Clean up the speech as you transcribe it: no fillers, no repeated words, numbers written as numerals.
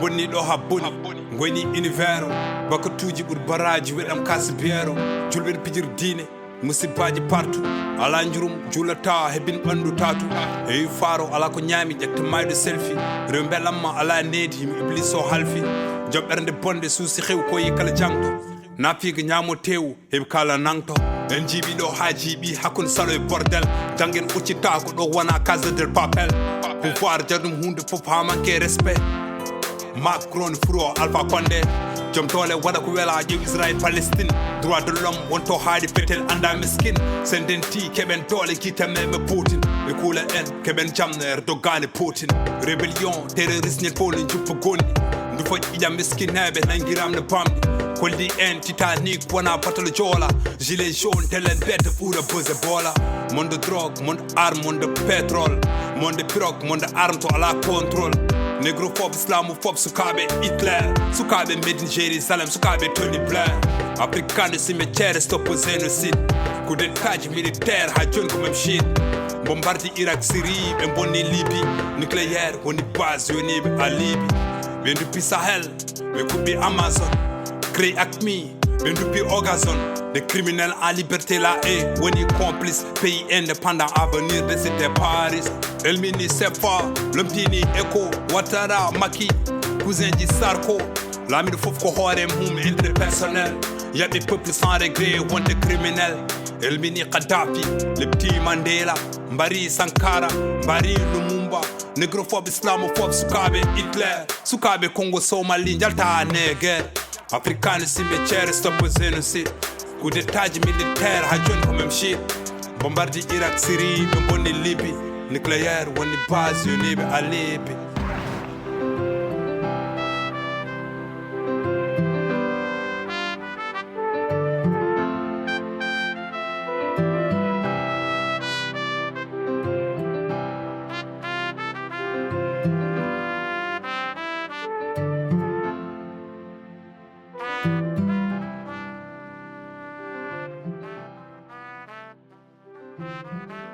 bonni ɗo ha boni goyni univers bako tuuji ɓuri baraji weɗam kasi biyero julɓeɗe pijir diine musibbaji partout ala jurum juulata hebin ɓandu tatu eyi faro ala ko ñaami ƴetta mayɗo selfie rew belamma ala needi himi iblis o halfi joom ɓernde bonde suusi hew koyi kala jangto nafiga ñaamo tewu heɓi kala nangto en jiiɓi ɗo ha jiiɓi hakkude salo e bordel janguen ɓuccitako ɗo wona case del papel pouvoir jardum hunde foof ha manque respect Macron furo Alpha Condé joom tole waɗa ko wela ƴeew Israël Palestine droit de l'homme wonto haaɗi fetel anda miskin sen denti keɓen doole kiitameɓe Poutine ɓe kuula en keɓen jamno Erdogan e Poutine rébellion terroriste ñen fof ne juppa gonɗi ndu foƴ ƴiƴam miskineɓe nanguiram ne bamɗi kolli en Titanic wona batalo joola gilet jaune telen bedde ɓuura bose boola monde drogue monde arme monde pétrole monde pirogue monde arme to ala contrôle négrophobe islamophobe sukaɓe Hitler sukaɓe Médine Jérusalem sukaɓe Tony Blair africain cimetière stop génocide coup d'état militaire ha joni ko même Chine bombardi Irak Syrie ɓe bonni Libye nucléaire woni base yoniɓe a Libye ɓe duppi Sahel ɓe kuɓɓi Amazon créé acmi ɓe duppi Ogazon des criminels en liberté la haie woni complice pays indépendant avenir de c'était Paris elmini sefa lompini Eko Ouattara Macky cousin ji Sarko lamiɗo foof ko hoore mum intérêt personnel yaɓe peuple sans regret wonde criminel elmini Kadhafi le petit Mandela mbari Sankara mbari Lumumba négrophobe islamophobe sukaɓe Hitler sukaɓe Congo Somalie jalta neger africain cimetière stop génocide coup d'état militaire ha joni ko même Chine bombardi Irak Syrie ɓe bonni Libye nucléaire woni base yoniɓe a Libye Thank you.